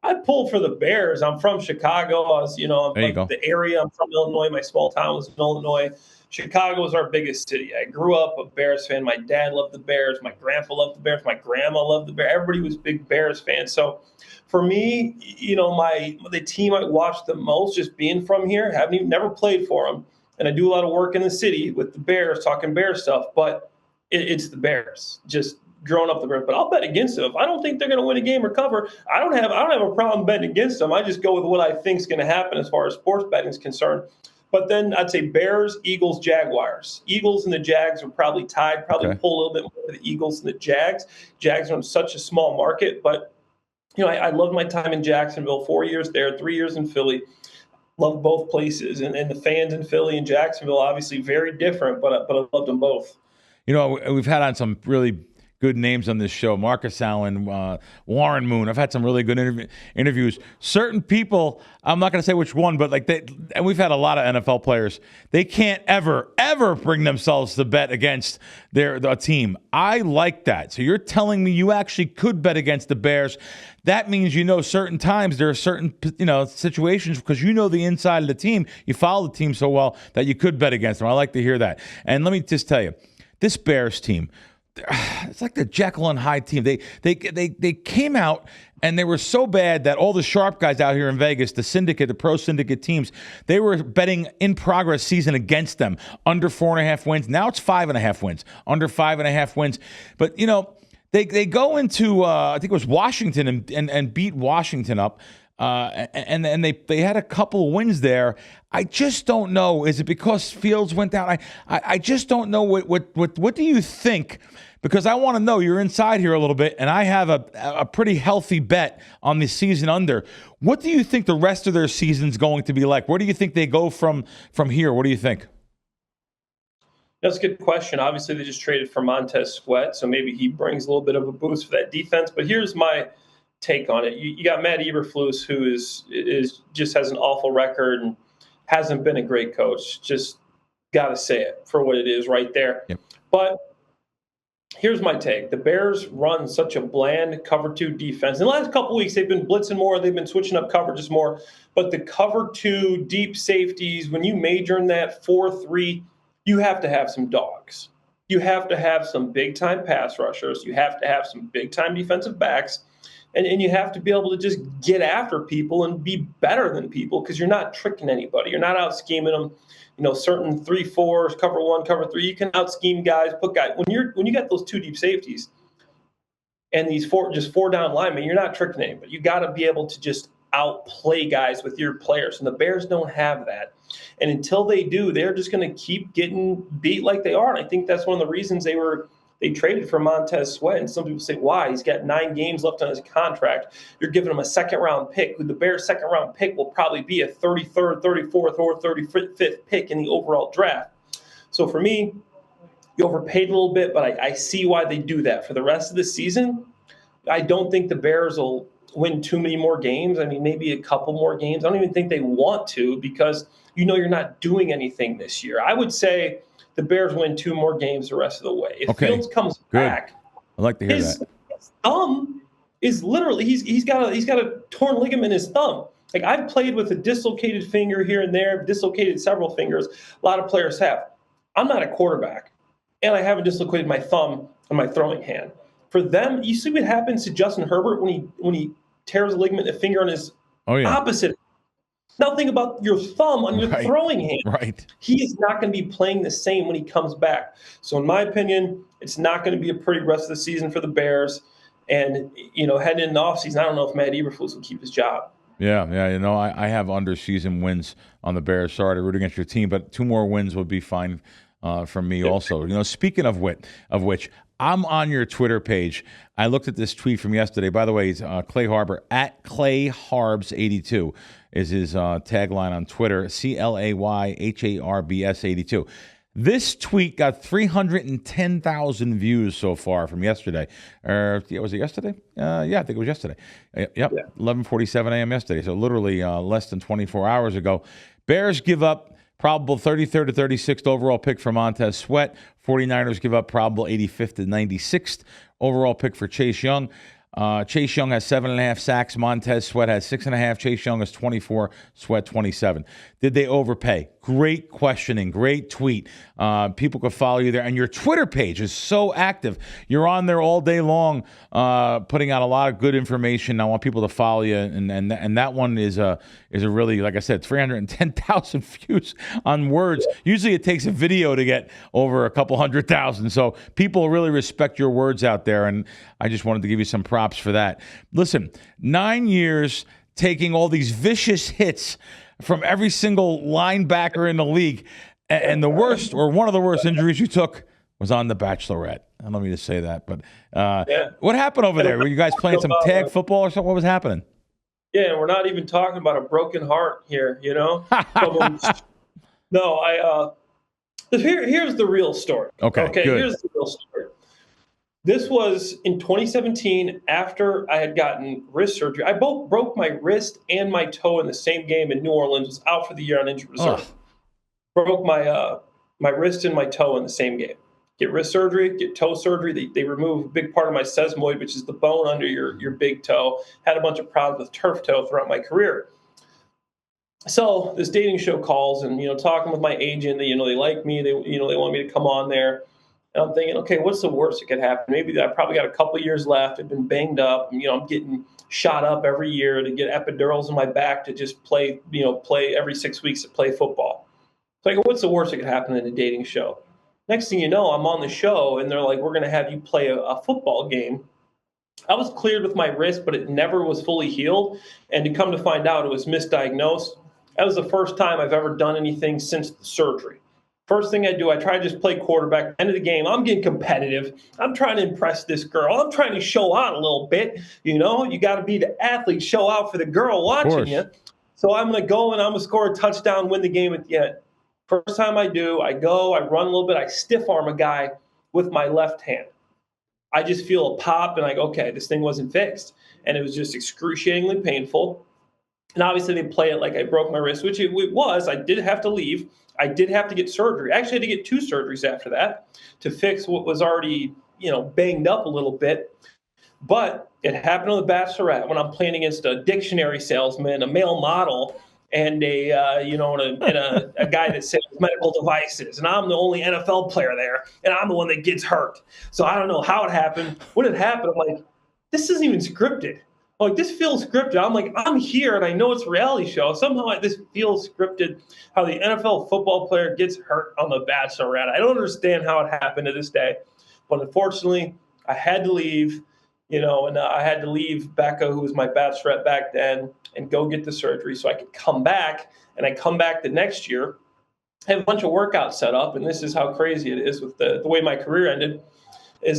I pull for the Bears. I'm from Chicago. I was, There you go. the area. I'm from Illinois. My small town was in Illinois. Chicago was our biggest city. I grew up a Bears fan. My dad loved the Bears. My grandpa loved the Bears. My grandma loved the Bears. Everybody was big Bears fans. So for me, the team I watched the most, just being from here, never played for them, and I do a lot of work in the city with the Bears, talking Bears stuff. But it's the Bears. Just growing up the Bears. But I'll bet against them if I don't think they're going to win a game or cover. I don't have a problem betting against them. I just go with what I think is going to happen as far as sports betting is concerned. But then I'd say Bears, Eagles, Jaguars. Eagles and the Jags are probably tied. Probably pull a little bit more for the Eagles and the Jags. Jags are in such a small market. But, I loved my time in Jacksonville, 4 years there, 3 years in Philly. Loved both places. And the fans in Philly and Jacksonville, obviously very different, but I loved them both. We've had on some really good names on this show. Marcus Allen, Warren Moon. I've had some really good interviews. Certain people, I'm not going to say which one, but and we've had a lot of NFL players. They can't ever bring themselves to bet against their team. I like that. So you're telling me you actually could bet against the Bears. That means certain times there are certain situations, because the inside of the team. You follow the team so well that you could bet against them. I like to hear that. And let me just tell you, this Bears team, it's like the Jekyll and Hyde team. They came out and they were so bad that all the sharp guys out here in Vegas, the syndicate, the pro syndicate teams, they were betting in progress season against them. Under 4.5 wins. Now it's 5.5 wins. Under 5.5 wins. But they go into I think it was Washington and beat Washington up. And they had a couple of wins there. I just don't know. Is it because Fields went down? I just don't know. What do you think? Because I want to know. You're inside here a little bit, and I have a pretty healthy bet on the season under. What do you think the rest of their season's going to be like? Where do you think they go from here? What do you think? That's a good question. Obviously, they just traded for Montez Sweat, so maybe he brings a little bit of a boost for that defense. But here's my take on it. You got Matt Eberflus, who is just has an awful record and hasn't been a great coach. Just got to say it for what it is right there. Yep. But here's my take. The Bears run such a bland cover 2 defense. In the last couple of weeks, they've been blitzing more. They've been switching up coverages more. But the cover 2 deep safeties, when you major in that 4-3, you have to have some dogs. You have to have some big-time pass rushers. You have to have some big-time defensive backs. And you have to be able to just get after people and be better than people because you're not tricking anybody. You're not out scheming them. Certain 3-4s, cover 1, cover 3. You can out scheme guys, put guys. When you got those 2 deep safeties and these 4 down linemen, you're not tricking anybody. You got to be able to just outplay guys with your players, and the Bears don't have that. And until they do, they're just going to keep getting beat like they are. And I think that's one of the reasons they traded for Montez Sweat, and some people say, why? He's got 9 games left on his contract. You're giving him a second-round pick. The Bears' second-round pick will probably be a 33rd, 34th, or 35th pick in the overall draft. So for me, you overpaid a little bit, but I see why they do that. For the rest of the season, I don't think the Bears will win too many more games. I mean, maybe a couple more games. I don't even think they want to because you're not doing anything this year. I would say the Bears win 2 more games the rest of the way. If Fields comes back, I like to hear that. His thumb is literally he's got a torn ligament in his thumb. Like, I've played with a dislocated finger here and there, dislocated several fingers. A lot of players have. I'm not a quarterback, and I haven't dislocated my thumb on my throwing hand. For them, you see what happens to Justin Herbert when he tears a ligament in the finger on his opposite. Now think about your thumb on your throwing hand. Right. He is not going to be playing the same when he comes back. So in my opinion, it's not going to be a pretty rest of the season for the Bears. And, heading in the offseason, I don't know if Matt Eberflus will keep his job. Yeah. I have under-season wins on the Bears. Sorry to root against your team, but 2 more wins would be fine for me also. Speaking of which, I'm on your Twitter page. I looked at this tweet from yesterday. By the way, it's Clay Harbor, at ClayHarbs82 is his tagline on Twitter, ClayHarbs82. This tweet got 310,000 views so far from yesterday. Was it yesterday? I think it was yesterday. Yep, 11:47 a.m. yesterday. So literally less than 24 hours ago. Bears give up probable 33rd to 36th overall pick for Montez Sweat. 49ers give up probable 85th to 96th overall pick for Chase Young. Chase Young has 7.5 sacks. Montez Sweat has 6.5. Chase Young has 24. Sweat 27. Did they overpay? Great questioning. Great tweet. People could follow you there. And your Twitter page is so active. You're on there all day long putting out a lot of good information. I want people to follow you. And that one is a really, like I said, 310,000 views on words. Usually it takes a video to get over a couple 100,000. So people really respect your words out there. And I just wanted to give you some props for that. Listen, 9 years taking all these vicious hits from every single linebacker in the league. And the worst, or one of the worst injuries you took was on The Bachelorette. I don't mean to say that, but what happened over there? Were you guys playing some tag football or something? What was happening? Yeah, and we're not even talking about a broken heart here, No, here's the real story. Okay, good. Here's the real story. This was in 2017 after I had gotten wrist surgery. I both broke my wrist and my toe in the same game in New Orleans. Was out for the year on injured reserve. Broke my wrist and my toe in the same game. Get wrist surgery, get toe surgery. They remove a big part of my sesamoid, which is the bone under your big toe. Had a bunch of problems with turf toe throughout my career. So this dating show calls and, talking with my agent, they like me. They want me to come on there. And I'm thinking, okay, what's the worst that could happen? Maybe I probably got a couple years left. I've been banged up. I'm getting shot up every year to get epidurals in my back to just play every 6 weeks to play football. So I go, what's the worst that could happen in a dating show? Next thing you know, I'm on the show, and they're like, we're going to have you play a football game. I was cleared with my wrist, but it never was fully healed. And to come to find out, it was misdiagnosed. That was the first time I've ever done anything since the surgery. First thing I do, I try to just play quarterback. End of the game, I'm getting competitive. I'm trying to impress this girl. I'm trying to show out a little bit. You got to be the athlete, show out for the girl watching you. So I'm going to go and I'm going to score a touchdown, win the game at the end. First time I do, I go, I run a little bit, I stiff arm a guy with my left hand. I just feel a pop and okay, this thing wasn't fixed. And it was just excruciatingly painful. And obviously they play it like I broke my wrist, which it was. I did have to leave. I did have to get surgery. Actually, I had to get 2 surgeries after that to fix what was already, banged up a little bit. But it happened on The Bachelorette when I'm playing against a dictionary salesman, a male model, and a guy that sells medical devices, and I'm the only NFL player there, and I'm the one that gets hurt. So I don't know how it happened. When it happened, I'm like, this isn't even scripted. Like, this feels scripted. I'm like, I'm here, and I know it's a reality show. Somehow this feels scripted, how the NFL football player gets hurt on The Bachelorette. I don't understand how it happened to this day. But unfortunately, I had to leave, and I had to leave Becca, who was my bachelorette back then, and go get the surgery so I could come back. And I come back the next year, have a bunch of workouts set up, and this is how crazy it is with the way my career ended. I'm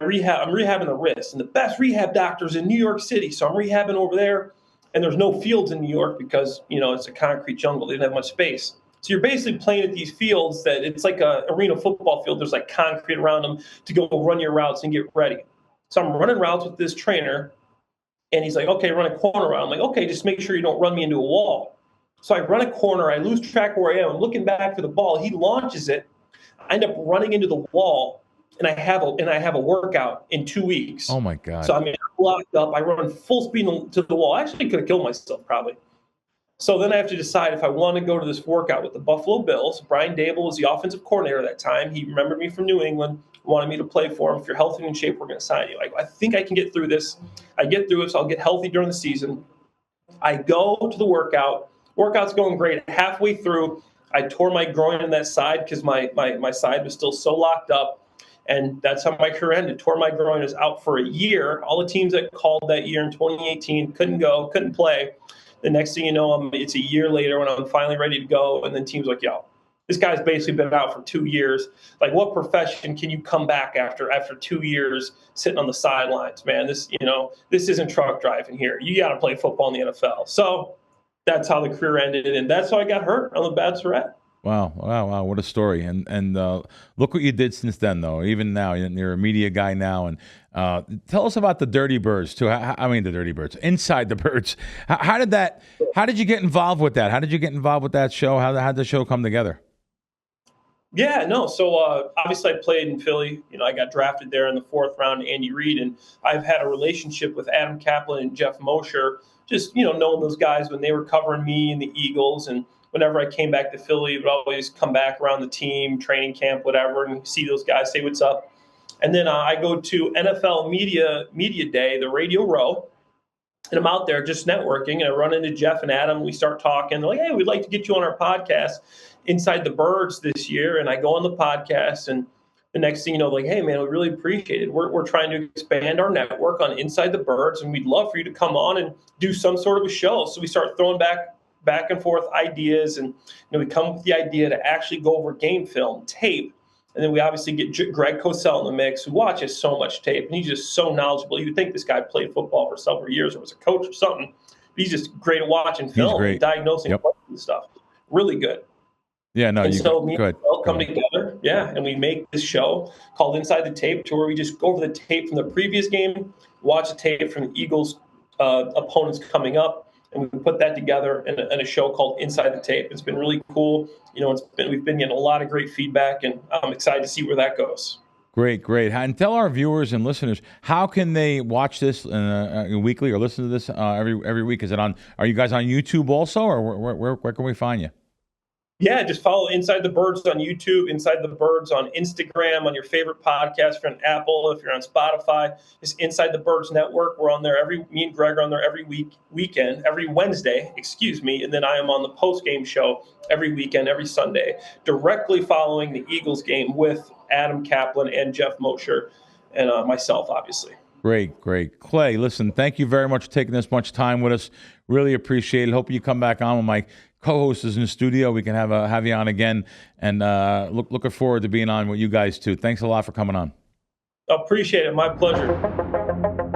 rehabbing the wrist, and the best rehab doctors in New York City. So I'm rehabbing over there, and there's no fields in New York because, it's a concrete jungle. They didn't have much space. So you're basically playing at these fields that it's like a arena football field. There's like concrete around them to go run your routes and get ready. So I'm running routes with this trainer, and he's like, okay, run a corner route. I'm like, okay, just make sure you don't run me into a wall. So I run a corner. I lose track of where I am. I'm looking back for the ball. He launches it. I end up running into the wall, and I have a workout in 2 weeks. Oh, my God. So, I'm locked up. I run full speed to the wall. I actually could have killed myself probably. So then I have to decide if I want to go to this workout with the Buffalo Bills. Brian Dable was the offensive coordinator at that time. He remembered me from New England, wanted me to play for him. If you're healthy and in shape, we're going to sign you. I think I can get through this. I get through it, so I'll get healthy during the season. I go to the workout. Workout's going great. Halfway through, I tore my groin in that side because my side was still so locked up. And that's how my career ended. Tore my groin, was out for a year. All the teams that called that year in 2018 couldn't go, couldn't play. The next thing you know, it's a year later when I'm finally ready to go, and then teams like, yo, this guy's basically been out for 2 years. Like, what profession can you come back after 2 years sitting on the sidelines, man? This isn't truck driving here. You got to play football in the NFL. So that's how the career ended, and that's how I got hurt on The Bachelorette. Wow, what a story. And look what you did since then, though. Even now, you're a media guy now. And tell us about the Dirty Birds, too. The Dirty Birds, Inside the Birds. How did you get involved with that? How did you get involved with that show? How did the show come together? Yeah, no. So obviously I played in Philly. I got drafted there in the 4th round, Andy Reid. And I've had a relationship with Adam Kaplan and Jeff Mosher, just, knowing those guys when they were covering me and the Eagles. And whenever I came back to Philly, would always come back around the team, training camp, whatever, and see those guys, say what's up. And then I go to NFL Media Day, the Radio Row, and I'm out there just networking, and I run into Jeff and Adam. We start talking. They're like, hey, we'd like to get you on our podcast, Inside the Birds, this year. And I go on the podcast, and the next thing you know, like, hey, man, we really appreciate it. We're trying to expand our network on Inside the Birds, and we'd love for you to come on and do some sort of a show. So we start throwing back and forth ideas, and we come up with the idea to actually go over game film, tape, and then we obviously get Greg Cosell in the mix, who watches so much tape, and he's just so knowledgeable. You would think this guy played football for several years or was a coach or something. But he's just great at watching film and diagnosing and stuff. Really good. Yeah, no, so me and Cosell come together, and we make this show called Inside the Tape, to where we just go over the tape from the previous game, watch the tape from the Eagles' opponents coming up, and we put that together in a show called Inside the Tape. It's been really cool. We've been getting a lot of great feedback, and I'm excited to see where that goes. Great. And tell our viewers and listeners, how can they watch this weekly or listen to this every week? Is it on? Are you guys on YouTube also, or where can we find you? Yeah, just follow Inside the Birds on YouTube, Inside the Birds on Instagram, on your favorite podcast. If you're on Apple, if you're on Spotify, it's Inside the Birds Network. We're on there me and Greg are on there every every Wednesday, and then I am on the post-game show every weekend, every Sunday, directly following the Eagles game with Adam Kaplan and Jeff Mosher and myself, obviously. Great. Clay, listen, thank you very much for taking this much time with us. Really appreciate it. Hope you come back on when my co-host is in the studio. We can have you on again, and looking forward to being on with you guys too. Thanks a lot for coming on. Appreciate it. My pleasure.